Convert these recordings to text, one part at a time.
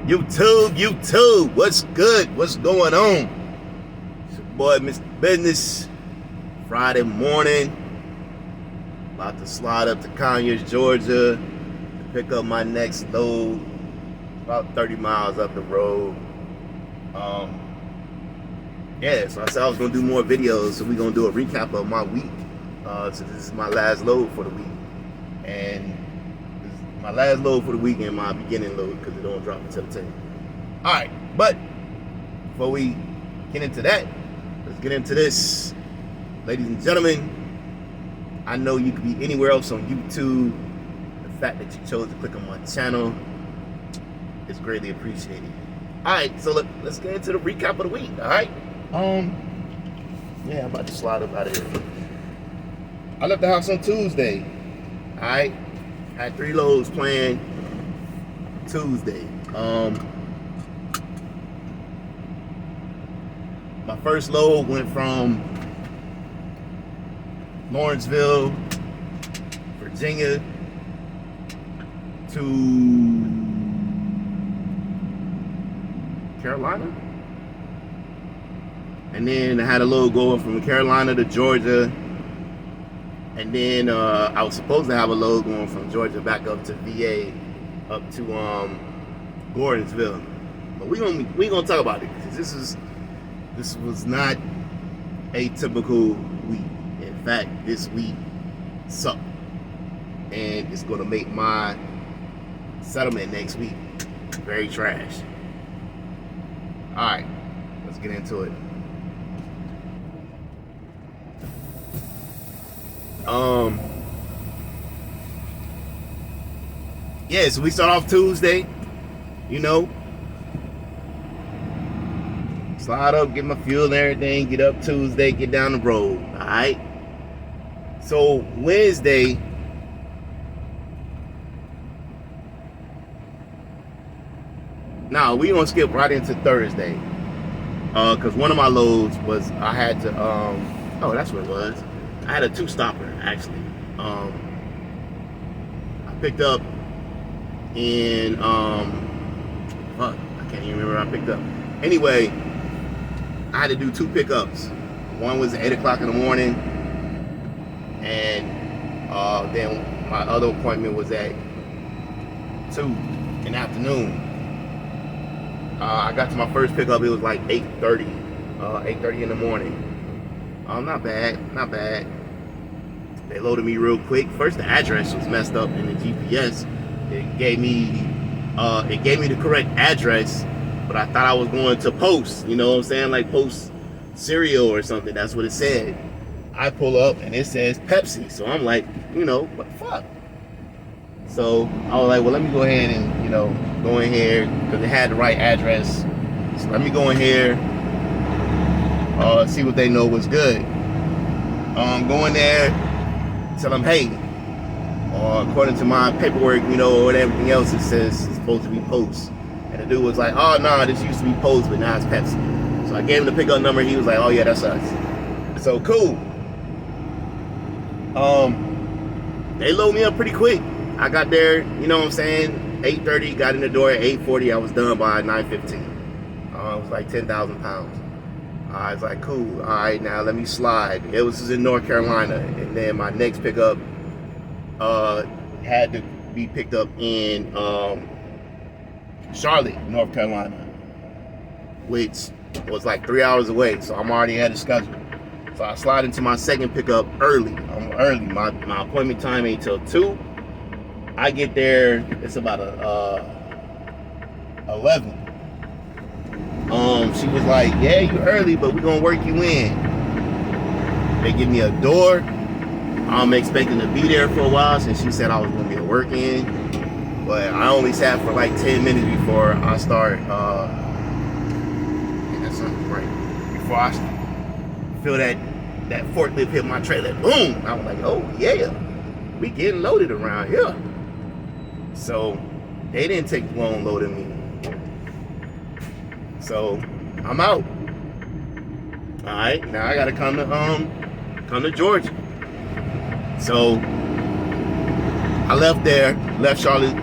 YouTube, what's good? What's going on? It's your boy, Mr. Business. Friday morning, about to slide up to Conyers, Georgia, to pick up my next load. About 30 miles up the road. So I said I was gonna do more videos, so we're gonna do a recap of my week. So this is my last load for the week, and this is my last load for the week and my beginning load because it don't drop until the 10th. All right, but before we get into that, let's get into this, ladies and gentlemen. I know you could be anywhere else on YouTube. The fact that you chose to click on my channel is greatly appreciated. All right, so let's get into the recap of the week. All right. I'm about to slide up out of here. I left the house on Tuesday. All right, had 3 loads planned Tuesday. My first load went from Lawrenceville, Virginia to Carolina. And then I had a load going from Carolina to Georgia. And then I was supposed to have a load going from Georgia back up to VA, up to Gordonsville. But we gonna talk about it because this was not a typical week. In fact, this week sucked, and it's gonna make my settlement next week very trash. All right, let's get into it. So we start off Tuesday, slide up, get my fuel and everything, get up Tuesday, get down the road, all right? So Wednesday, we gonna skip right into Thursday, because one of my loads was, I had to, that's what it was. I had a 2-stopper, actually. I picked up in, I can't even remember what I picked up. Anyway, I had to do 2 pickups. One was at 8 o'clock in the morning, and then my other appointment was at 2 in the afternoon. I got to my first pickup, it was like 8:30 in the morning. Not bad. They loaded me real quick. First, the address was messed up in the GPS. It gave me the correct address, but I thought I was going to Post. You know what I'm saying? Like Post cereal or something. That's what it said. I pull up and it says Pepsi. So I'm like, what the fuck? So I was like, well, let me go ahead and go in here because it had the right address. So let me go in here. See what they know was good. Go in there, tell them, hey, according to my paperwork, or everything else, it says it's supposed to be Post. And the dude was like, oh, no, this used to be Post, but now it's Pepsi. So I gave him the pickup number. He was like, oh, yeah, that's us. So cool. They loaded me up pretty quick. I got there, 8:30, got in the door at 8:40. I was done by 9:15. It was like 10,000 pounds. I was like, cool. All right, now let me slide. It was in North Carolina, and then my next pickup had to be picked up in Charlotte, North Carolina, which was like 3 hours away. So I'm already ahead of schedule. So I slide into my second pickup early. I'm early. My appointment time ain't till 2. I get there. It's about 11. She was like, yeah, you early, but we're gonna work you in. They give me a door. I'm expecting to be there for a while since she said I was gonna be a work in. But I only sat for like 10 minutes before I start that's something right. Before I feel that forklift hit my trailer, boom. I was like, oh yeah, we getting loaded around here. So they didn't take long loading me. So I'm out. All right, now I gotta come to Georgia. So I left Charlotte,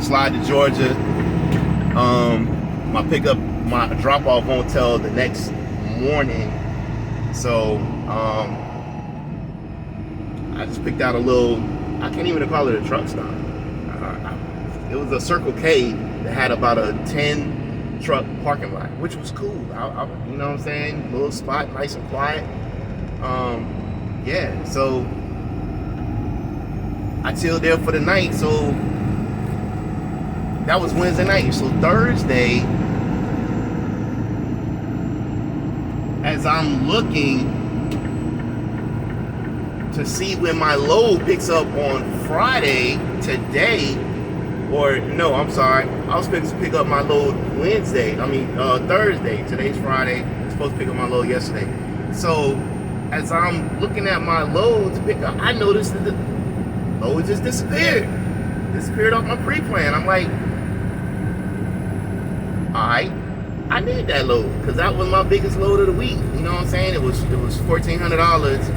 slide to Georgia. My drop off won't till the next morning. So I just picked out a little, I can't even call it a truck stop. It was a Circle K that had about a 10 truck parking lot, which was cool. You know what I'm saying? Little spot, nice and quiet. Yeah, so I chilled there for the night. So that was Wednesday night. So Thursday, as I'm looking to see when my load picks up on Friday today, or no, I'm sorry, I was supposed to pick up my load Thursday. Today's Friday. I was supposed to pick up my load yesterday. So as I'm looking at my load to pick up, I noticed that the load just disappeared off my pre-plan. I'm like, alright, I need that load because that was my biggest load of the week. You know what I'm saying? It was $1,400,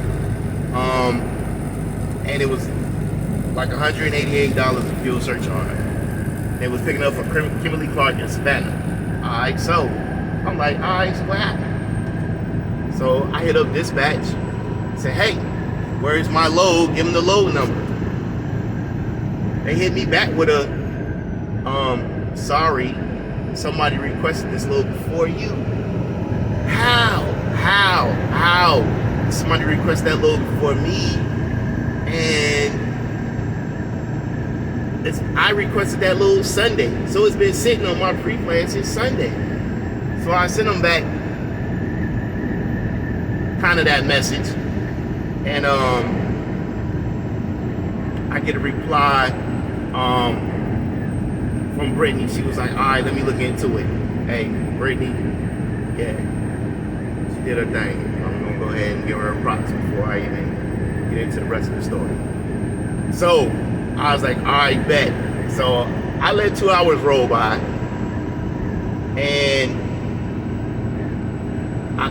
and it was like $188 of fuel surcharge. They was picking up from Kimberly Clark in Savannah. Alright, so I'm like, alright, so what happened? So I hit up dispatch, said, hey, where's my load? Give them the load number. They hit me back with a, sorry, somebody requested this load before you. How? Somebody requested that load before me, and I requested that load Sunday, so it's been sitting on my pre-plan since Sunday. So I sent them back kind of that message, and I get a reply from Brittany. She was like, all right, let me look into it. Hey, Brittany, yeah, she did her thing. I'm gonna go ahead and give her a props before I even get into the rest of the story. So I was like, all right, bet. So I let 2 hours roll by, and I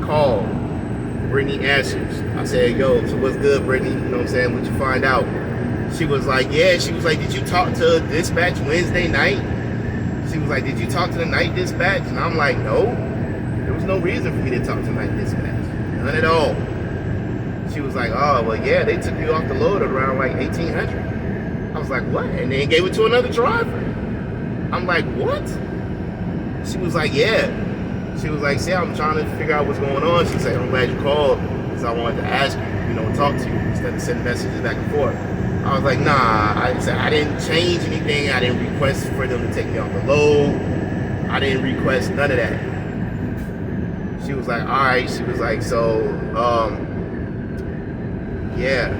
called Brittany answers. I said, yo, so what's good, Brittany? You know what I'm saying? What you find out? She was like, yeah. She was like, did you talk to dispatch Wednesday night? She was like, did you talk to the night dispatch? And I'm like, no. There was no reason for me to talk to night dispatch. None at all. She was like, oh, well, yeah, they took you off the load at around like 1,800. I was like, what? And then gave it to another driver. I'm like, what? She was like, yeah. She was like, see, I'm trying to figure out what's going on. She said, I'm glad you called because I wanted to ask you, talk to you instead of sending messages back and forth. I was like, nah, I said, I didn't change anything. I didn't request for them to take me off the load. I didn't request none of that. She was like, all right. She was like, so, yeah,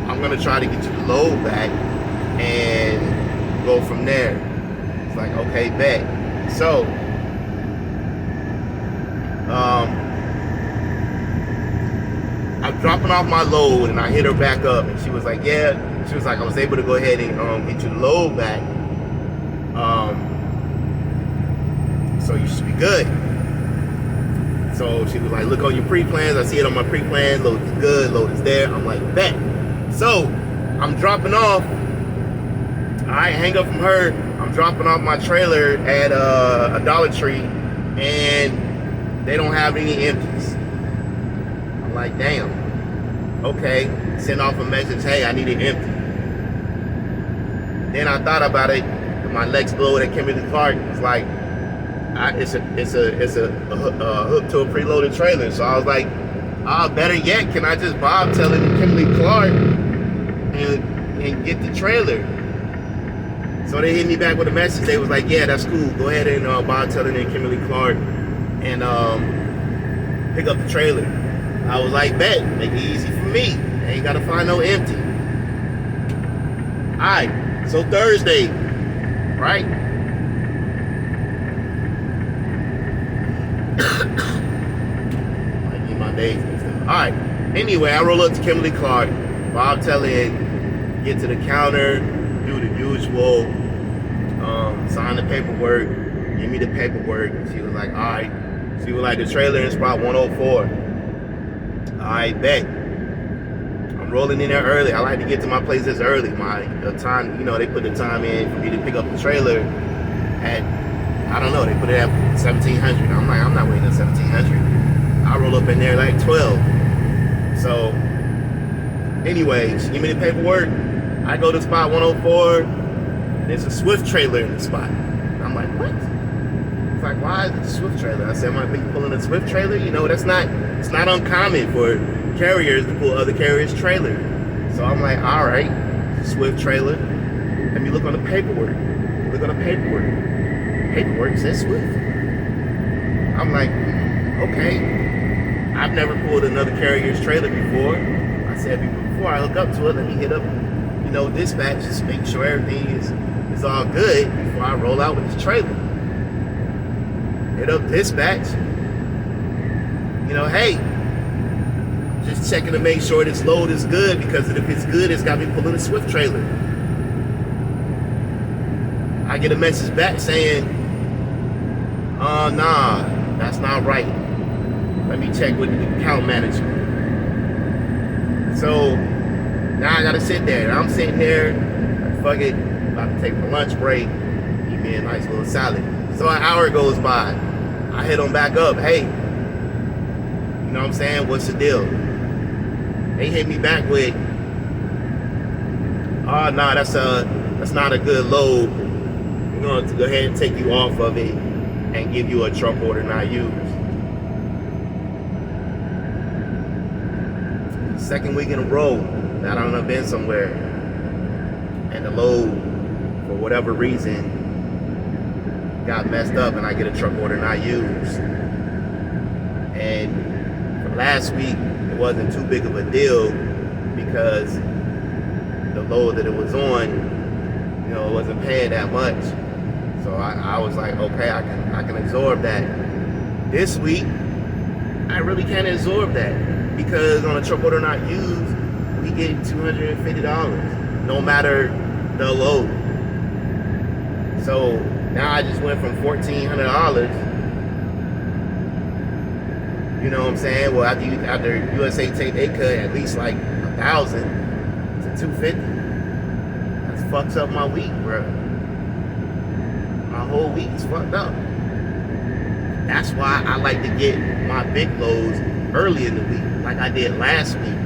I'm going to try to get you the load back and go from there. It's like, okay, bet. So, I'm dropping off my load and I hit her back up and she was like, yeah. She was like, I was able to go ahead and get you the load back. So you should be good. So she was like, look on your pre-plans. I see it on my pre-plans. Load is good. Load is there. I'm like, bet. So I'm dropping off. I hang up from her. I'm dropping off my trailer at a Dollar Tree and they don't have any empties. I'm like, damn. Okay. Send off a message, hey, I need it empty. Then I thought about it. My next load at Kimberly Clark was like, it's a hook to a preloaded trailer. So I was like, better yet, can I just bobtail it to Kimberly Clark and get the trailer? So they hit me back with a message. They was like, yeah, that's cool. Go ahead and bobtail it in Kimberly Clark and pick up the trailer. I was like, bet, make it easy for me. I ain't gotta find no empty. Alright, so Thursday, right? I need my days and stuff. Alright, anyway, I roll up to Kimberly Clark, bobtail in, get to the counter, do the usual, sign the paperwork, give me the paperwork. She was like, alright. She was like, the trailer in spot 104. Alright, bet. I'm rolling in there early. I like to get to my places early. The time, they put the time in for me to pick up the trailer at, I don't know, they put it at 1700. I'm like, I'm not waiting at 1700. I roll up in there like 12. So, anyway, she give me the paperwork. I go to spot 104. There's a Swift trailer in the spot. I'm like, what? It's like, why is it a Swift trailer? I said, am I pulling a Swift trailer? It's not uncommon for carriers to pull other carriers' trailer. So I'm like, all right, Swift trailer. Let me look on the paperwork. Look on the paperwork. Paperwork says Swift. I'm like, okay. I've never pulled another carrier's trailer before. I said, before I hook up to it, let me hit up, dispatch, just make sure everything is all good before I roll out with this trailer. Hit up dispatch. Hey, just checking to make sure this load is good, because if it's good, it's got me pulling a Swift trailer. I get a message back saying, nah, that's not right. Let me check with the account manager. So now I gotta sit there. I'm sitting there, fuck it, about to take my lunch break, eat me a nice little salad. So an hour goes by. I hit them back up. Hey, you know what I'm saying? What's the deal? They hit me back with, oh, nah, that's not a good load. We're going to go ahead and take you off of it and give you a truck order not used. Second week in a row that I've been somewhere and the load, for whatever reason, got messed up and I get a truck order not used. And for last week, it wasn't too big of a deal because the load that it was on, it wasn't paying that much. So I was like, okay, I can absorb that. This week, I really can't absorb that because on a truck order not used, we get $250, no matter the load. So now I just went from $1,400. You know what I'm saying? Well, after USA take they cut at least like 1,000 to 250. That fucks up my week, bro. My whole week is fucked up. That's why I like to get my big loads early in the week, like I did last week.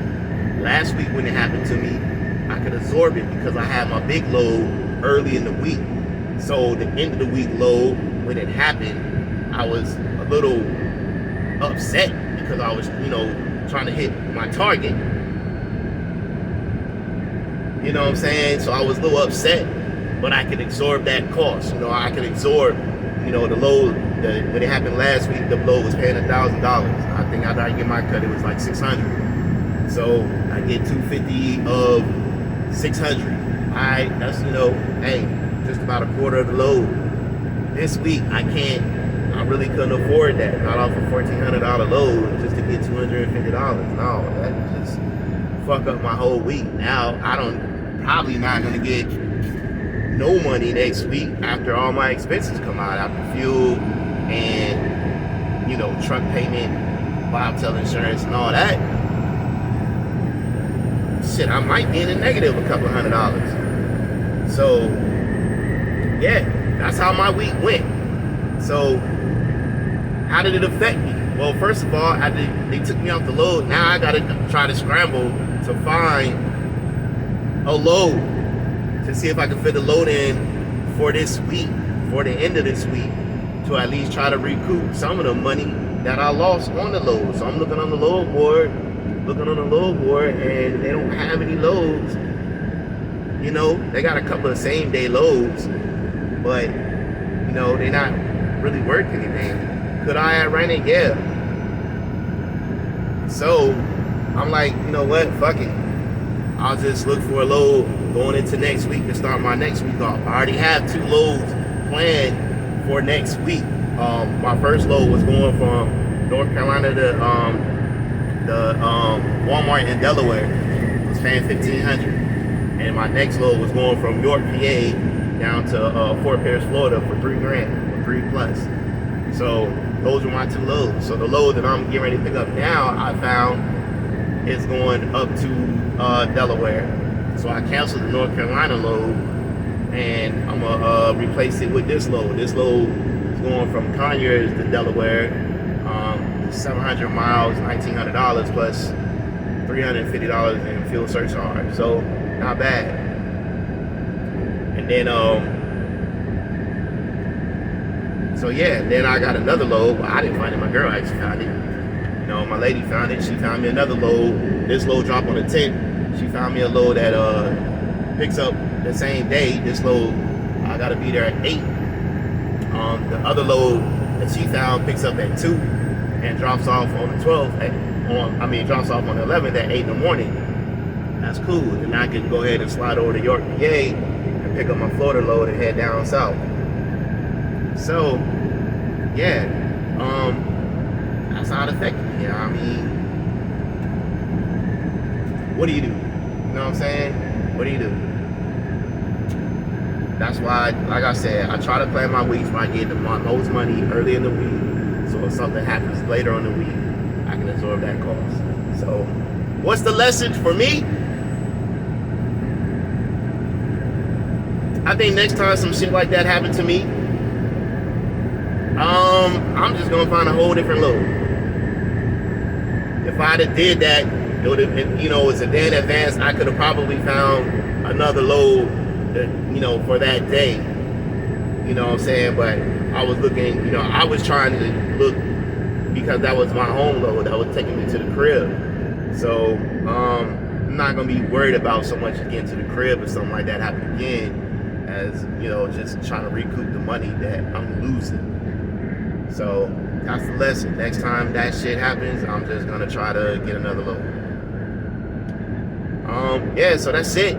Last week when it happened to me, I could absorb it because I had my big load early in the week. So the end of the week load, when it happened, I was a little upset because I was, trying to hit my target. You know what I'm saying? So I was a little upset, but I could absorb that cost. I could absorb, the load. When it happened last week, the load was paying $1,000. I think after I get my cut, it was like $600. So I get $250 of $600. Alright, that's hey, just about a quarter of the load. This week I really couldn't afford that. Not off a $1,400 load just to get $250. No, that just fuck up my whole week. Now probably not gonna get no money next week after all my expenses come out, after fuel and truck payment, bobtail insurance and all that. Shit, I might be in the negative a couple $100. So yeah, that's how my week went. So how did it affect me? Well, first of all, they took me off the load. Now I gotta try to scramble to find a load to see if I can fit a load in for this week, for the end of this week, to at least try to recoup some of the money that I lost on the load. So I'm looking on the load board, and they don't have any loads. They got a couple of same day loads, but they're not really worth anything. Could I have ran it? Yeah. So I'm like, you know what? Fuck it. I'll just look for a load going into next week to start my next week off. I already have 2 loads planned for next week. My first load was going from North Carolina to the Walmart in Delaware. I was paying $1,500, and my next load was going from York, PA, down to Fort Pierce, Florida for $3,000, or $3,000+. So those were my 2 loads. So the load that I'm getting ready to pick up now, I found is going up to Delaware. So I canceled the North Carolina load, and I'm gonna replace it with this load. This load is going from Conyers to Delaware, 700 miles, $1,900 plus $350 in fuel surcharge. So not bad. And then so yeah, then I got another load. Well, I didn't find it. My girl actually found it. You know, my lady found it. She found me another load. This load dropped on the 10th. She found me a load that picks up the same day. This load, I gotta be there at 8. The other load that she found picks up at 2 and drops off on the 12th. Drops off on the 11th at 8 in the morning. That's cool. And I can go ahead and slide over to York, PA, and pick up my Florida load and head down south. So, yeah, that's how it affected me. I mean, what do you do? You know what I'm saying? What do you do? That's why, like I said, I try to plan my weeks where I get the most money early in the week. So if something happens later on the week, I can absorb that cost. So, what's the lesson for me? I think next time some shit like that happened to me, I'm just gonna find a whole different load. If I'd have did that, it would have been, it's a day in advance. I could have probably found another load, for that day. You know what I'm saying? But I was looking, I was trying to look because that was my home load that was taking me to the crib. So I'm not gonna be worried about so much getting to the crib or something like that happen again, as just trying to recoup the money that I'm losing. So that's the lesson. Next time that shit happens, I'm just gonna try to get another load. Yeah, so that's it.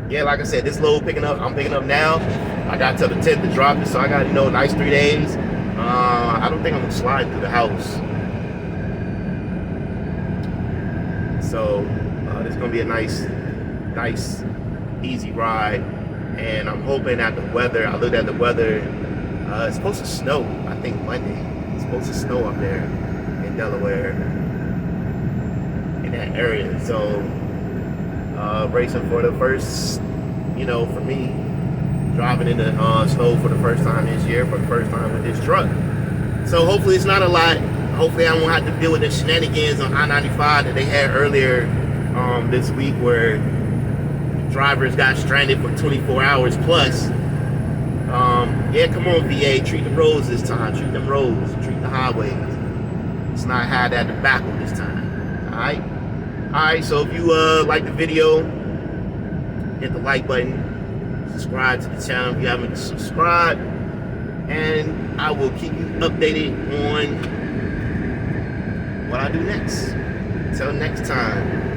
Yeah, like I said, this load I'm picking up now. I got till the 10th to drop it, so I got nice 3 days. I don't think I'm gonna slide through the house. So this is gonna be a nice, easy ride. And I'm hoping that the weather, I looked at the weather, it's supposed to snow, I think Monday. It's supposed to snow up there in Delaware, in that area. So, racing for the first, for me, driving in the snow for the first time this year, for the first time with this truck. So hopefully it's not a lot. Hopefully I won't have to deal with the shenanigans on I-95 that they had earlier this week, where drivers got stranded for 24 hours plus. Yeah, come on, VA, treat the roads this time. Treat them roads. Treat the highways. Let's not have that tobacco this time. Alright, so if you like the video, hit the like button. Subscribe to the channel if you haven't subscribed. And I will keep you updated on what I do next. Until next time.